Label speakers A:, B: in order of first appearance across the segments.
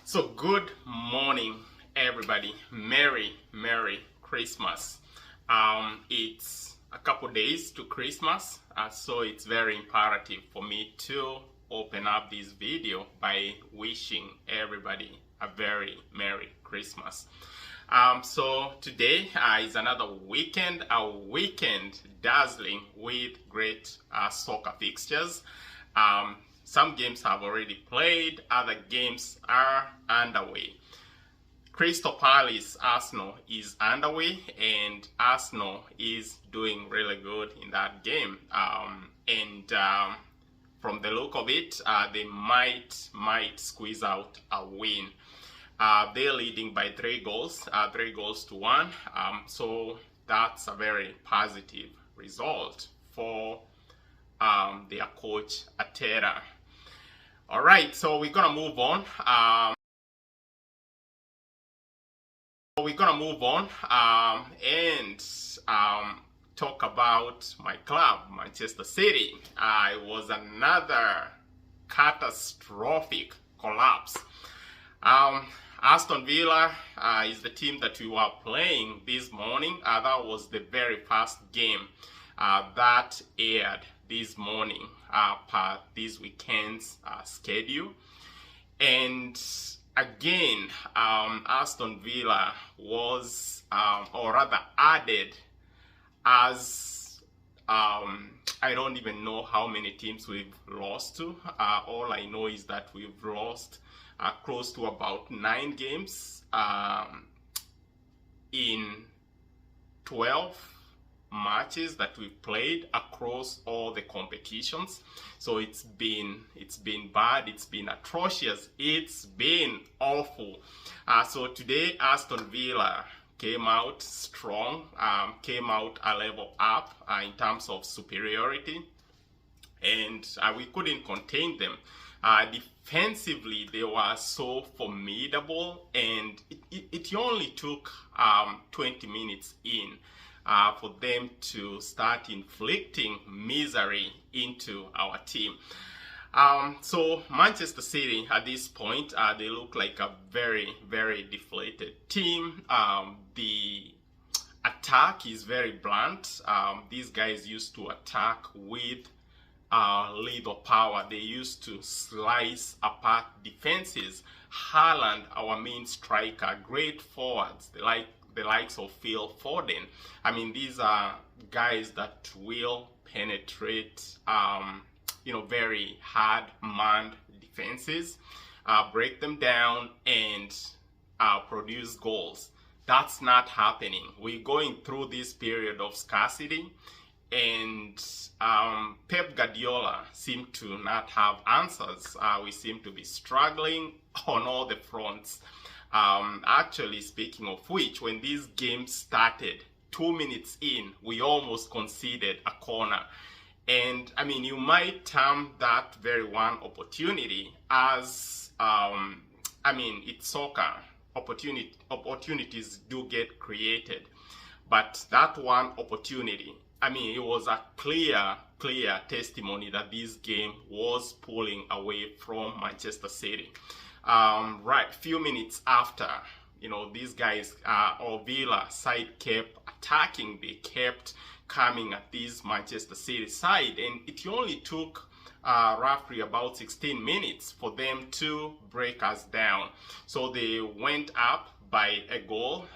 A: So good morning, everybody. Merry Christmas. It's a couple days to Christmas, so it's very imperative for me to open up this video by wishing everybody a very Merry Christmas. So today is another weekend, a weekend dazzling with great soccer fixtures. Some games have already played, other games are underway. Crystal Palace Arsenal is underway, and Arsenal is doing really good in that game. From the look of it, they might squeeze out a win. They're leading by 3 goals to 1. So that's a very positive result for their coach Arteta. All right, so we're gonna move on. And talk about my club, Manchester City. It was another catastrophic collapse. Aston Villa is the team that we were playing this morning. That was the very first game that aired this morning per this weekend's schedule. And again, Aston Villa was, or rather added as, I don't even know how many teams we've lost to. All I know is that we've lost close to about 9 games in 12 matches that we've played across all the competitions. So it's been bad, it's been atrocious, it's been awful. So today Aston Villa came out strong, came out a level up in terms of superiority, and we couldn't contain them. Defensively, they were so formidable, and it only took 20 minutes in for them to start inflicting misery into our team. So Manchester City at this point, they look like a very deflated team. The attack is very blunt. These guys used to attack with lethal power. They used to slice apart defenses. Haaland, our main striker, great forwards, like the likes of Phil Foden. I mean, these are guys that will penetrate, very hard manned defenses, break them down, and produce goals. That's not happening. We're going through this period of scarcity, and Pep Guardiola seemed to not have answers. We seem to be struggling on all the fronts. Actually, speaking of which, when this game started, 2 minutes in, we almost conceded a corner. And I mean, you might term that very one opportunity as, it's soccer. Opportunities do get created. But that one opportunity, it was a clear testimony that this game was pulling away from Manchester City. Few minutes after, these guys, or Villa side kept attacking, they kept coming at this Manchester City side, and it only took roughly about 16 minutes for them to break us down. So they went up by a goal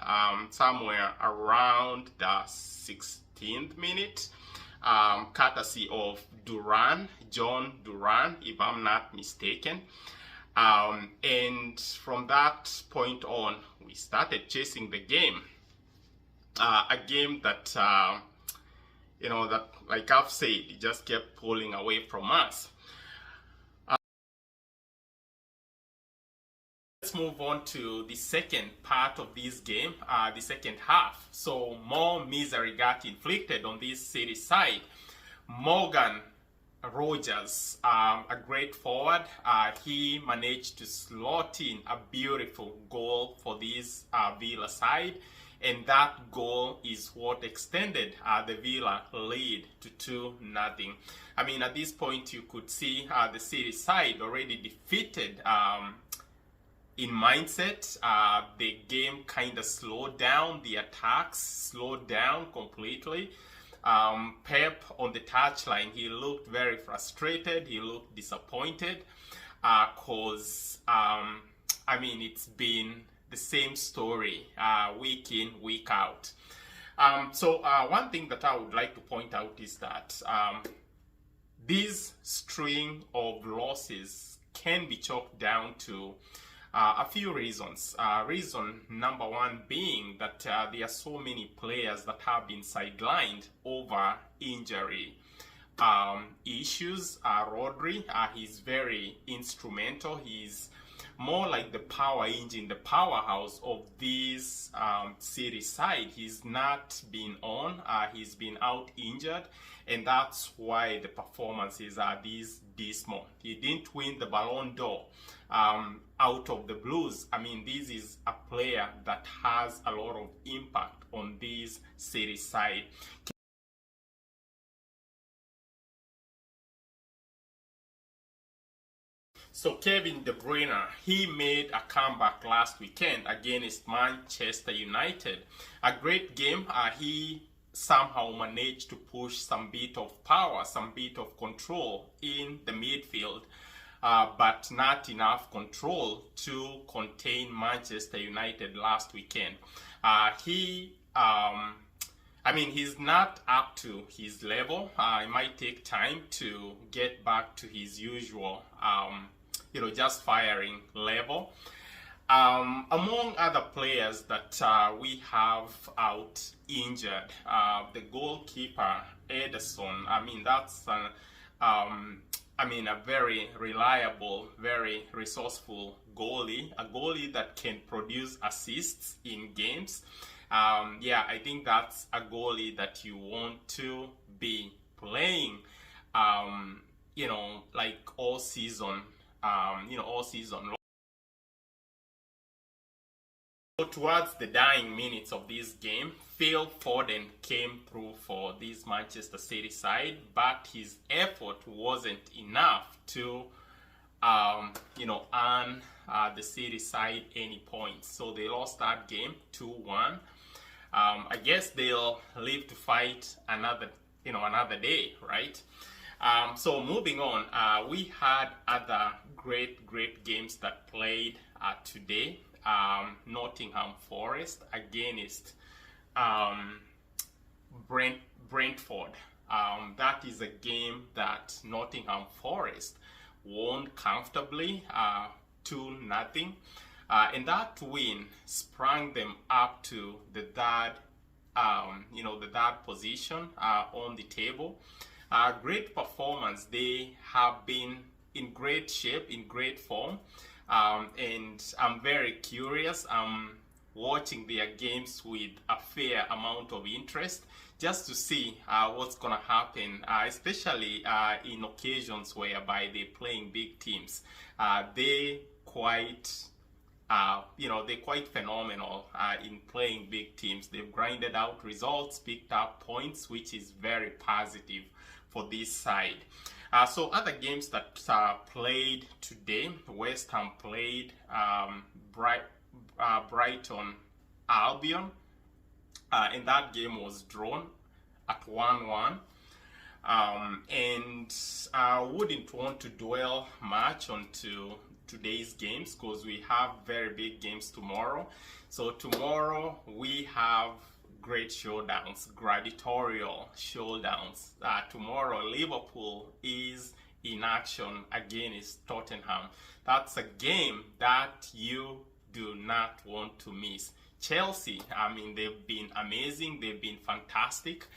A: somewhere around the 16th minute, courtesy of John Duran, if I'm not mistaken. And from that point on, we started chasing the game. A game that, that, like I've said, it just kept pulling away from us. Let's move on to the second part of this game, the second half. So more misery got inflicted on this City side. Morgan Rogers, a great forward, he managed to slot in a beautiful goal for this Villa side, and that goal is what extended the Villa lead to 2-0. At this point you could see the City side already defeated in mindset. The game kind of slowed down, the attacks slowed down completely. Pep on the touchline, he looked very frustrated, he looked disappointed, because I mean, it's been the same story week in, week out. So one thing that I would like to point out is that this string of losses can be chalked down to a few reasons. Reason number one being that there are so many players that have been sidelined over injury issues. Rodri, he's very instrumental. He's more like the power engine, the powerhouse of this series side. He's not been on, he's been out injured, and that's why the performances are this dismal. He didn't win the Ballon d'Or out of the blues. I mean, this is a player that has a lot of impact on this series side. So Kevin De Bruyne, he made a comeback last weekend against Manchester United. A great game. He somehow managed to push some bit of power, some bit of control in the midfield, but not enough control to contain Manchester United last weekend. I mean, he's not up to his level. It might take time to get back to his usual just firing level. Among other players that we have out injured, the goalkeeper Ederson. I mean, that's a very reliable, very resourceful goalie, a goalie that can produce assists in games. I think that's a goalie that you want to be playing, like all season. All season. So towards the dying minutes of this game, Phil Foden came through for this Manchester City side, but his effort wasn't enough to, earn the City side any points. So they lost that game 2-1. I guess they'll live to fight another day, right? So moving on, we had other great games that played today. Nottingham Forest against Brentford. That is a game that Nottingham Forest won comfortably, 2-0. And that win sprang them up to the third position on the table. Great performance. They have been in great shape, in great form, and I'm very curious. I'm watching their games with a fair amount of interest just to see what's gonna happen, especially in occasions whereby they're playing big teams. They're quite phenomenal in playing big teams. They've grinded out results, picked up points, which is very positive for this side. So other games that played today, West Ham played Brighton Albion, and that game was drawn at 1-1. And I wouldn't want to dwell much onto today's games because we have very big games tomorrow. So tomorrow we have great showdowns, gladiatorial showdowns. Tomorrow Liverpool is in action against Tottenham. That's a game that you do not want to miss. Chelsea, I mean, they've been amazing, they've been fantastic.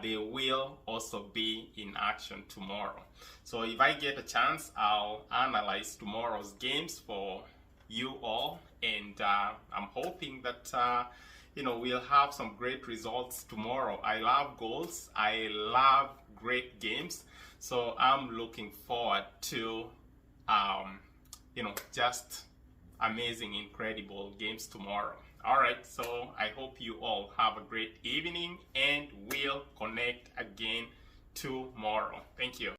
A: They will also be in action tomorrow. So if I get a chance, I'll analyze tomorrow's games for you all, and I'm hoping that we'll have some great results tomorrow. I love goals, I love great games, so I'm looking forward to just amazing, incredible games tomorrow. Alright, so I hope you all have a great evening, and we'll connect again tomorrow. Thank you.